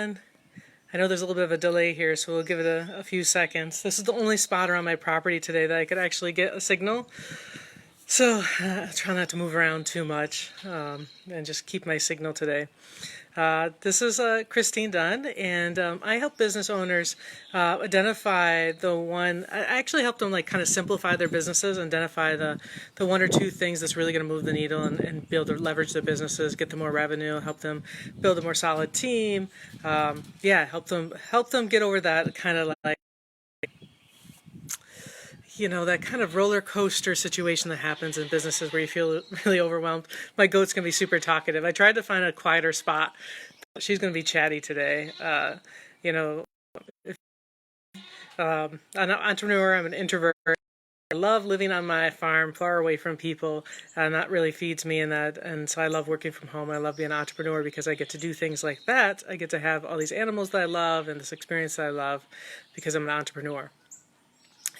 everyone. I know there's a little bit of a delay here, so we'll give it a few seconds. This is the only spot around my property today that I could actually get a signal. So try not to move around too much and just keep my signal today. This is Christine Dunn, and I help business owners identify I actually help them kind of simplify their businesses, identify the one or two things that's really going to move the needle and be able to leverage their businesses, get them more revenue, help them build a more solid team. Help them get over that kind of that kind of roller coaster situation that happens in businesses where you feel really overwhelmed. My goat's going to be super talkative. I tried to find a quieter spot. She's going to be chatty today. I'm an entrepreneur. I'm an introvert. I love living on my farm, far away from people, and that really feeds me in that. And so I love working from home. I love being an entrepreneur because I get to do things like that. I get to have all these animals that I love and this experience that I love because I'm an entrepreneur.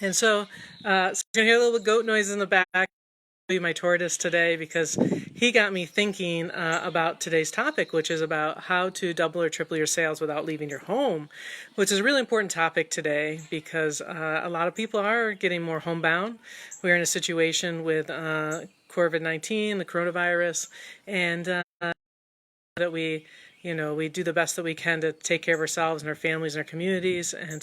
And so you're gonna hear a little bit of goat noise in the back. I'll show you my tortoise today because he got me thinking about today's topic, which is about how to double or triple your sales without leaving your home, which is a really important topic today because a lot of people are getting more homebound. We're in a situation with COVID-19, the coronavirus, and that we do the best that we can to take care of ourselves and our families and our communities, and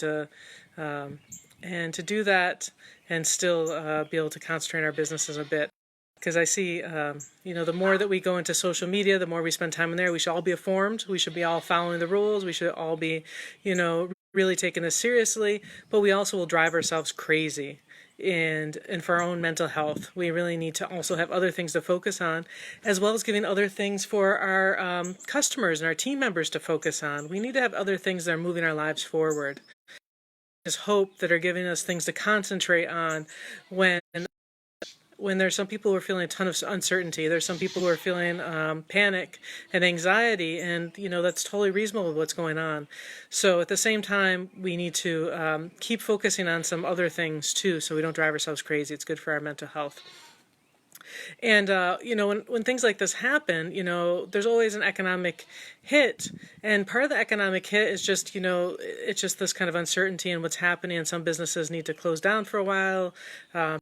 to do that and still be able to concentrate on our businesses a bit. Because I see, the more that we go into social media, the more we spend time in there. We should all be informed. We should be all following the rules. We should all be, really taking this seriously. But we also will drive ourselves crazy. And for our own mental health, we really need to also have other things to focus on, as well as giving other things for our customers and our team members to focus on. We need to have other things that are moving our lives forward. There's hope that are giving us things to concentrate on when there's some people who are feeling a ton of uncertainty. There's some people who are feeling panic and anxiety, and that's totally reasonable what's going on. So at the same time, we need to keep focusing on some other things too, so we don't drive ourselves crazy. It's good for our mental health. And, when things like this happen, there's always an economic hit. And part of the economic hit is just, it's just this kind of uncertainty in what's happening. And some businesses need to close down for a while.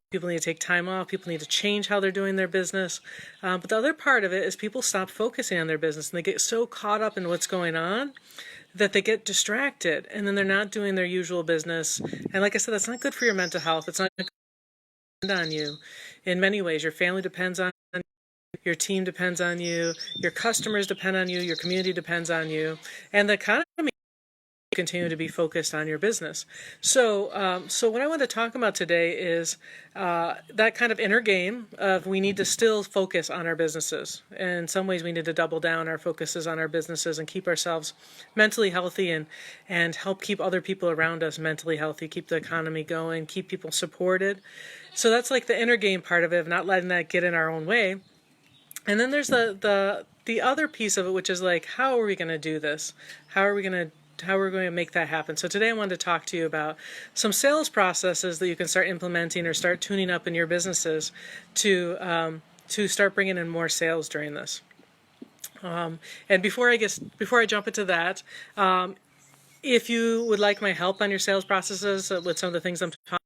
People need to take time off. People need to change how they're doing their business. But the other part of it is people stop focusing on their business and they get so caught up in what's going on that they get distracted, and then they're not doing their usual business. And like I said, that's not good for your mental health. It's not good on you in many ways. Your family depends on you, your team depends on you, your customers depend on you, your community depends on you, and the economy continue to be focused on your business. So what I want to talk about today is that kind of inner game of we need to still focus on our businesses. And in some ways we need to double down our focuses on our businesses and keep ourselves mentally healthy and help keep other people around us mentally healthy, keep the economy going, keep people supported. So that's like the inner game part of it, of not letting that get in our own way. And then there's the other piece of it, which is like, how are we going to do this? How are we going to make that happen? So today I wanted to talk to you about some sales processes that you can start implementing or start tuning up in your businesses to start bringing in more sales during this. And before I jump into that, if you would like my help on your sales processes with some of the things I'm talking,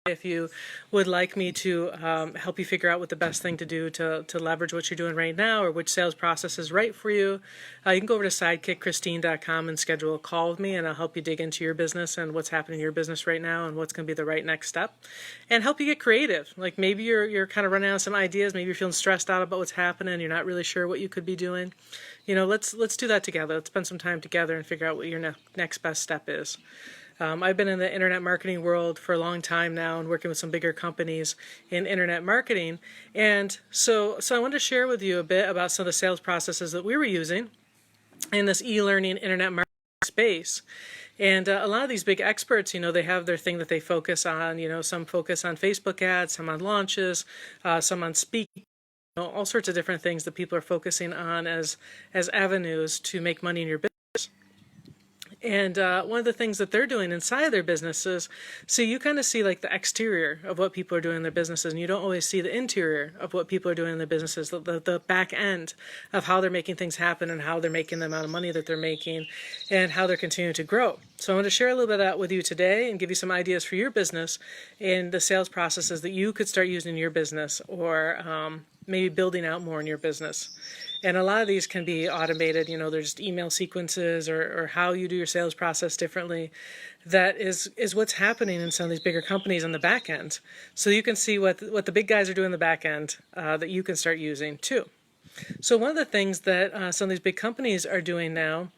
if you would like me to help you figure out what the best thing to do to leverage what you're doing right now, or which sales process is right for you, you can go over to sidekickkhristine.com and schedule a call with me, and I'll help you dig into your business and what's happening in your business right now and what's going to be the right next step, and help you get creative. Like maybe you're kind of running out of some ideas, maybe you're feeling stressed out about what's happening, you're not really sure what you could be doing. Let's do that together. Let's spend some time together and figure out what your next best step is. I've been in the internet marketing world for a long time now and working with some bigger companies in internet marketing. And so I wanted to share with you a bit about some of the sales processes that we were using in this e-learning internet marketing space. And a lot of these big experts, they have their thing that they focus on. Some focus on Facebook ads, some on launches, some on speaking. All sorts of different things that people are focusing on as avenues to make money in your business. And one of the things that they're doing inside their businesses, so you kind of see like the exterior of what people are doing in their businesses, and you don't always see the interior of what people are doing in their businesses, the back end of how they're making things happen and how they're making the amount of money that they're making and how they're continuing to grow. So I want to share a little bit of that with you today and give you some ideas for your business and the sales processes that you could start using in your business, or maybe building out more in your business. And a lot of these can be automated, there's email sequences or how you do your sales process differently. That is what's happening in some of these bigger companies on the back end. So you can see what the big guys are doing in the back end that you can start using too. So one of the things that some of these big companies are doing now,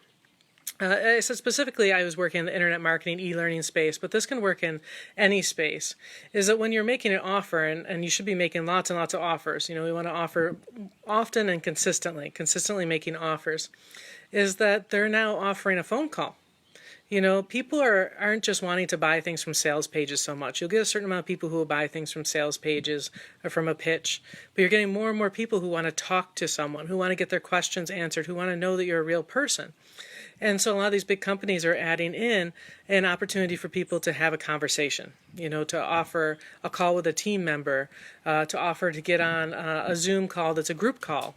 I said specifically I was working in the internet marketing, e-learning space, but this can work in any space, is that when you're making an offer, and you should be making lots and lots of offers, we want to offer often and consistently making offers, is that they're now offering a phone call. People aren't just wanting to buy things from sales pages so much. You'll get a certain amount of people who will buy things from sales pages or from a pitch, but you're getting more and more people who want to talk to someone, who want to get their questions answered, who want to know that you're a real person. And so a lot of these big companies are adding in an opportunity for people to have a conversation, to offer a call with a team member, to offer to get on a Zoom call that's a group call,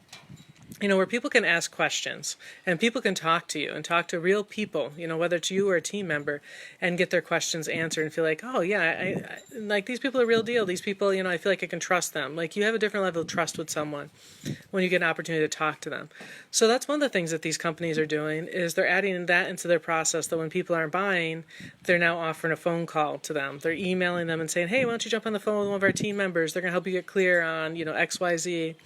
where people can ask questions and people can talk to you and talk to real people, whether it's you or a team member, and get their questions answered and feel like, oh yeah, I like these people are real deal. These people, I feel like I can trust them. Like you have a different level of trust with someone when you get an opportunity to talk to them. So that's one of the things that these companies are doing, is they're adding that into their process, that when people aren't buying, they're now offering a phone call to them. They're emailing them and saying, hey, why don't you jump on the phone with one of our team members? They're going to help you get clear on, X, Y, Z.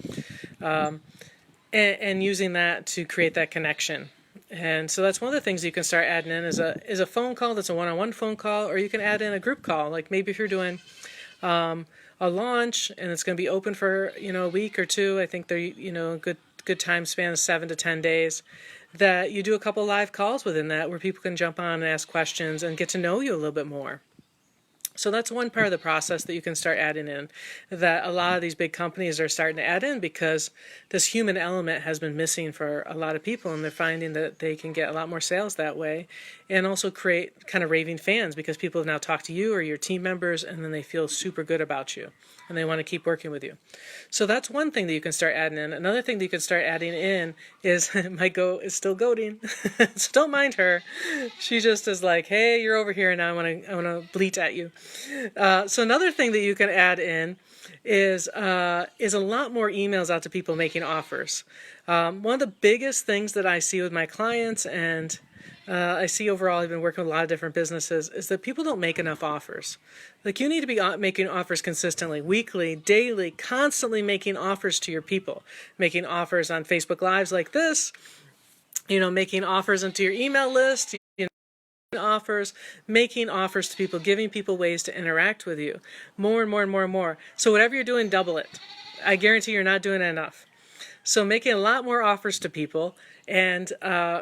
And using that to create that connection. And so that's one of the things you can start adding in is a phone call that's a one-on-one phone call, or you can add in a group call. Like maybe if you're doing a launch and it's going to be open for a week or two, I think they're a good time span is 7 to 10 days, that you do a couple live calls within that where people can jump on and ask questions and get to know you a little bit more. So that's one part of the process that you can start adding in, that a lot of these big companies are starting to add in, because this human element has been missing for a lot of people, and they're finding that they can get a lot more sales that way, and also create kind of raving fans, because people have now talked to you or your team members, and then they feel super good about you and they want to keep working with you. So that's one thing that you can start adding in. Another thing that you can start adding in is my goat is still goating. So don't mind her. She just is like, hey, you're over here and now I want to bleat at you. So another thing that you can add in is a lot more emails out to people making offers. One of the biggest things that I see with my clients, and I see overall, I've been working with a lot of different businesses, is that people don't make enough offers. Like you need to be making offers consistently, weekly, daily, constantly making offers to your people, making offers on Facebook Lives like this, making offers into your email list, offers, making offers to people, giving people ways to interact with you, more and more and more and more. So whatever you're doing, double it. I guarantee you're not doing enough. So making a lot more offers to people, and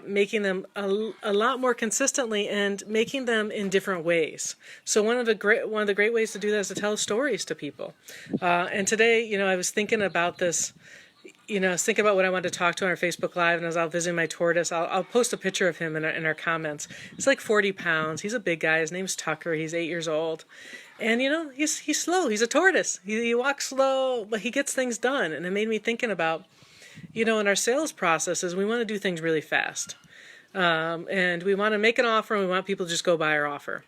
making them a lot more consistently, and making them in different ways. So one of the great ways to do that is to tell stories to people. And today, I was thinking about this. I was thinking about what I wanted to talk to on our Facebook Live, and as I was visiting my tortoise, I'll post a picture of him in our comments. He's like 40 pounds. He's a big guy. His name's Tucker. He's 8 years old. And, he's slow. He's a tortoise. He walks slow, but he gets things done. And it made me thinking about, in our sales processes, we want to do things really fast. And we want to make an offer, and we want people to just go buy our offer.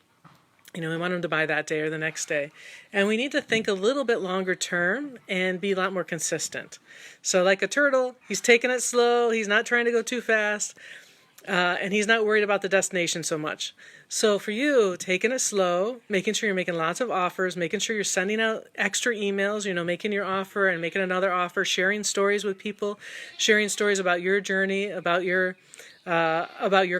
We want them to buy that day or the next day. And we need to think a little bit longer term and be a lot more consistent. So like a turtle, he's taking it slow. He's not trying to go too fast. And he's not worried about the destination so much. So for you, taking it slow, making sure you're making lots of offers, making sure you're sending out extra emails, making your offer and making another offer, sharing stories with people, sharing stories about your journey, about your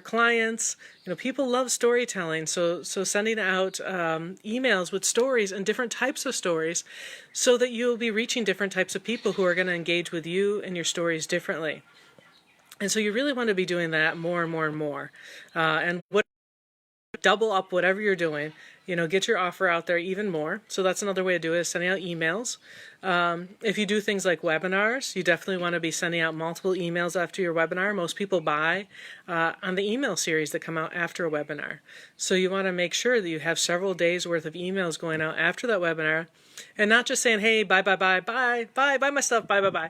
clients. People love storytelling, so sending out emails with stories and different types of stories, so that you'll be reaching different types of people who are going to engage with you and your stories differently. And so you really want to be doing that more and more and more. And double up whatever you're doing get your offer out there even more. So that's another way to do it, is sending out emails. If you do things like webinars, you definitely want to be sending out multiple emails after your webinar. Most people buy on the email series that come out after a webinar. So you want to make sure that you have several days worth of emails going out after that webinar, and not just saying, hey, bye, bye, bye, bye, bye, buy my stuff, bye, bye, bye.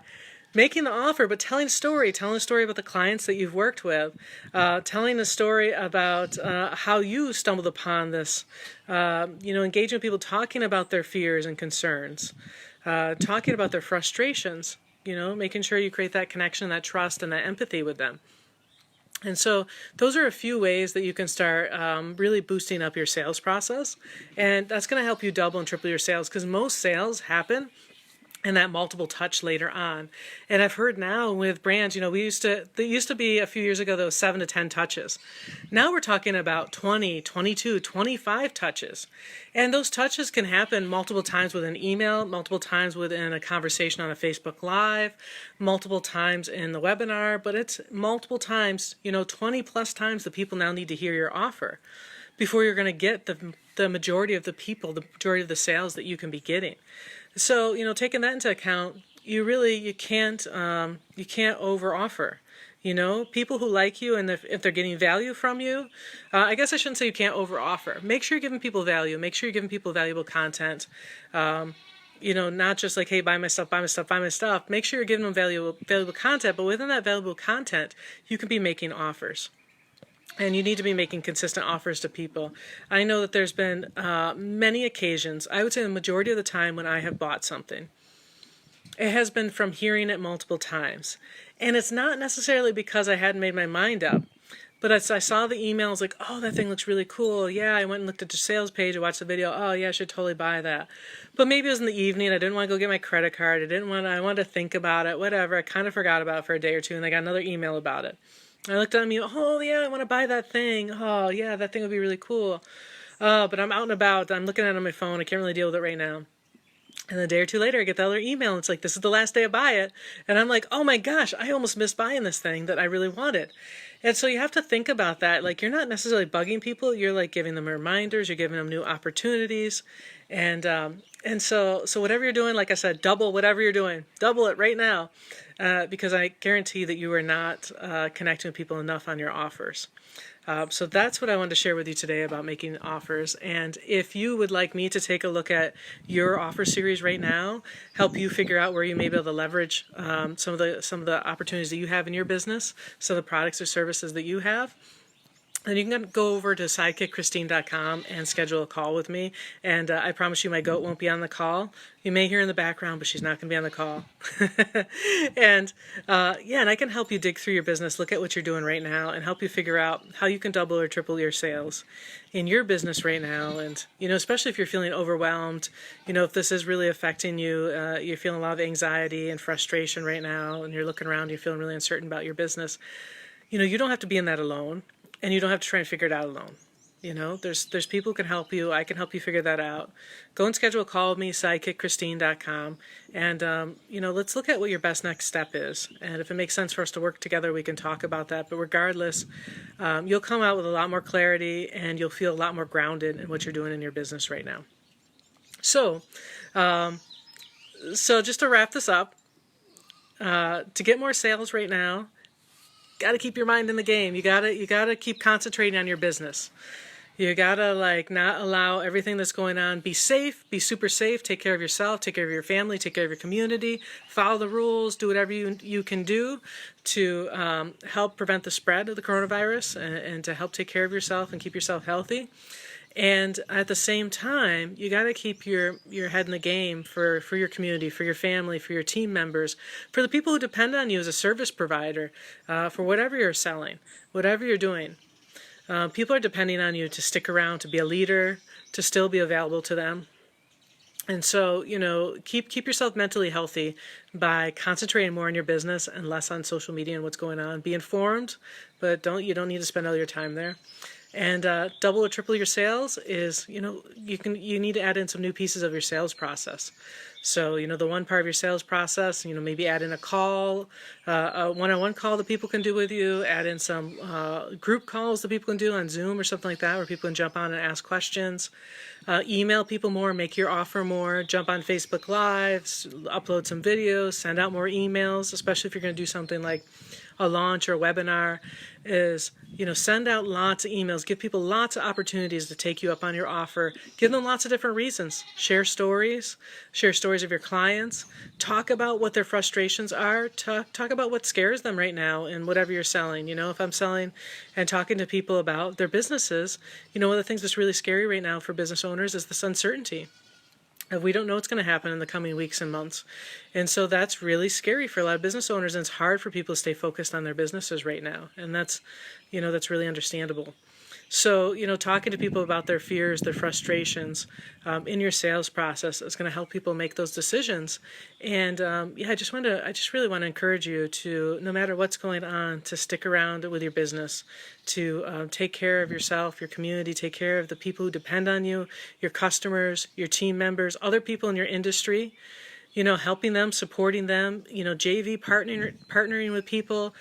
Making the offer, but telling a story about the clients that you've worked with, telling a story about how you stumbled upon this, engaging with people, talking about their fears and concerns, talking about their frustrations, making sure you create that connection, that trust, and that empathy with them. And so those are a few ways that you can start really boosting up your sales process. And that's going to help you double and triple your sales, because most sales happen and that multiple touch later on. And I've heard now with brands, there used to be a few years ago, there was 7 to 10 touches. Now we're talking about 20, 22, 25 touches. And those touches can happen multiple times with an email, multiple times within a conversation on a Facebook Live, multiple times in the webinar, but it's multiple times, 20 plus times the people now need to hear your offer before you're going to get the majority of the people, the majority of the sales that you can be getting. So, taking that into account, you can't over offer. People who like you, and if they're getting value from you, I guess I shouldn't say you can't over offer. Make sure you're giving people value. Make sure you're giving people valuable content. Not just like, hey, buy my stuff, buy my stuff, buy my stuff. Make sure you're giving them valuable content, but within that valuable content, you can be making offers. And you need to be making consistent offers to people. I know that there's been many occasions, I would say the majority of the time when I have bought something, it has been from hearing it multiple times. And it's not necessarily because I hadn't made my mind up, but I saw the emails like, oh, that thing looks really cool. Yeah, I went and looked at the sales page, I watched the video. Oh, yeah, I should totally buy that. But maybe it was in the evening. I didn't want to go get my credit card. I wanted to think about it, whatever. I kind of forgot about it for a day or two, and I got another email about it. I looked at them, oh yeah, I want to buy that thing. Oh yeah, that thing would be really cool. But I'm out and about. I'm looking at it on my phone. I can't really deal with it right now. And a day or two later, I get the other email. And it's like, this is the last day I buy it. And I'm like, oh my gosh, I almost missed buying this thing that I really wanted. And so you have to think about that. Like, you're not necessarily bugging people. You're like giving them reminders. You're giving them new opportunities. And so whatever you're doing, like I said, double whatever you're doing. Double it right now. Because I guarantee that you are not connecting with people enough on your offers. So that's what I wanted to share with you today about making offers. And if you would like me to take a look at your offer series right now, help you figure out where you may be able to leverage some of the opportunities that you have in your business, some of the products or services that you have, then you can go over to sidekickristine.com and schedule a call with me. And I promise you my goat won't be on the call. You may hear in the background, but she's not going to be on the call. And I can help you dig through your business, look at what you're doing right now, and help you figure out how you can double or triple your sales in your business right now. And, especially if you're feeling overwhelmed, if this is really affecting you, you're feeling a lot of anxiety and frustration right now, and you're looking around, you're feeling really uncertain about your business, you don't have to be in that alone. And you don't have to try and figure it out alone. There's people who can help you. I can help you figure that out. Go and schedule a call with me, sidekickristine.com. And, let's look at what your best next step is. And if it makes sense for us to work together, we can talk about that. But regardless, you'll come out with a lot more clarity, and you'll feel a lot more grounded in what you're doing in your business right now. So just to wrap this up, to get more sales right now, got to keep your mind in the game. You gotta keep concentrating on your business. You gotta not allow everything that's going on. Be safe, be super safe. Take care of yourself, take care of your family, take care of your community. Follow the rules. Do whatever you can do to help prevent the spread of the coronavirus and to help take care of yourself and keep yourself healthy. And at the same time, you got to keep your head in the game for your community, for your family, for your team members, for the people who depend on you as a service provider, for whatever you're selling, whatever you're doing. People are depending on you to stick around, to be a leader, to still be available to them. And so, keep yourself mentally healthy by concentrating more on your business and less on social media and what's going on. Be informed, but you don't need to spend all your time there. And double or triple your sales is, you need to add in some new pieces of your sales process. So, the one part of your sales process, maybe add in a call, a one-on-one call that people can do with you, add in some group calls that people can do on Zoom or something like that, where people can jump on and ask questions. Email people more, make your offer more, jump on Facebook Lives, upload some videos, send out more emails, especially if you're going to do something like a launch or a webinar, is, send out lots of emails, give people lots of opportunities to take you up on your offer, give them lots of different reasons, share stories of your clients, talk about what their frustrations are, talk about what scares them right now in whatever you're selling. If I'm selling and talking to people about their businesses, one of the things that's really scary right now for business owners is this uncertainty. We don't know what's going to happen in the coming weeks and months. And so that's really scary for a lot of business owners, and it's hard for people to stay focused on their businesses right now. And that's really understandable. So, talking to people about their fears, their frustrations in your sales process is going to help people make those decisions. And I just really want to encourage you to, no matter what's going on, to stick around with your business, to take care of yourself, your community, take care of the people who depend on you, your customers, your team members, other people in your industry. Helping them, supporting them, JV partnering with people,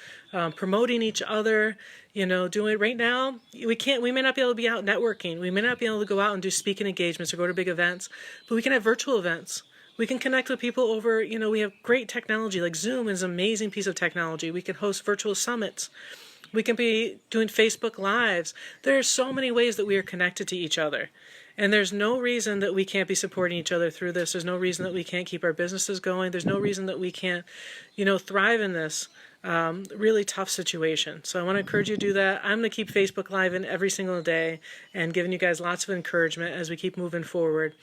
promoting each other, doing right now. We may not be able to be out networking. We may not be able to go out and do speaking engagements or go to big events, but we can have virtual events. We can connect with people over, we have great technology, like Zoom is an amazing piece of technology. We can host virtual summits. We can be doing Facebook Lives. There are so many ways that we are connected to each other. And there's no reason that we can't be supporting each other through this. There's no reason that we can't keep our businesses going. There's no reason that we can't, thrive in this really tough situation. So I want to encourage you to do that. I'm going to keep Facebook Live in every single day and giving you guys lots of encouragement as we keep moving forward.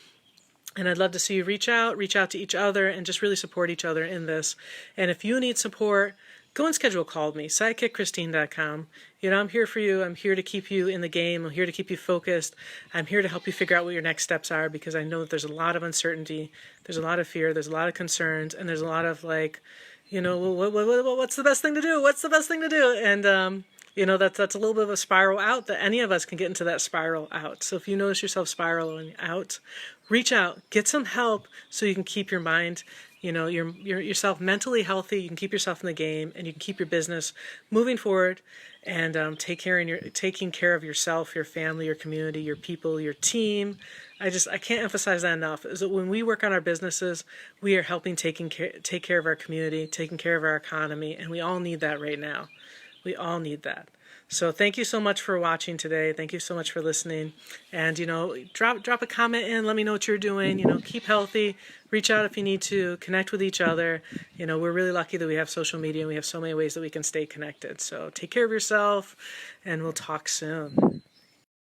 And I'd love to see you reach out to each other and just really support each other in this. And if you need support, go and schedule a call with me, sidekickristine.com. I'm here for you. I'm here to keep you in the game. I'm here to keep you focused. I'm here to help you figure out what your next steps are, because I know that there's a lot of uncertainty, there's a lot of fear, there's a lot of concerns, and there's a lot of what's the best thing to do? What's the best thing to do? And that's a little bit of a spiral out, that any of us can get into that spiral out. So if you notice yourself spiraling out, reach out, get some help so you can keep your mind, yourself mentally healthy. You can keep yourself in the game, and you can keep your business moving forward, and taking care of yourself, your family, your community, your people, your team. I can't emphasize that enough, is that when we work on our businesses, we are helping take care of our community, taking care of our economy, and we all need that right now. We all need that. So thank you so much for watching today. Thank you so much for listening. And, drop a comment in. Let me know what you're doing. Keep healthy. Reach out if you need to. Connect with each other. We're really lucky that we have social media and we have so many ways that we can stay connected. So take care of yourself, and we'll talk soon.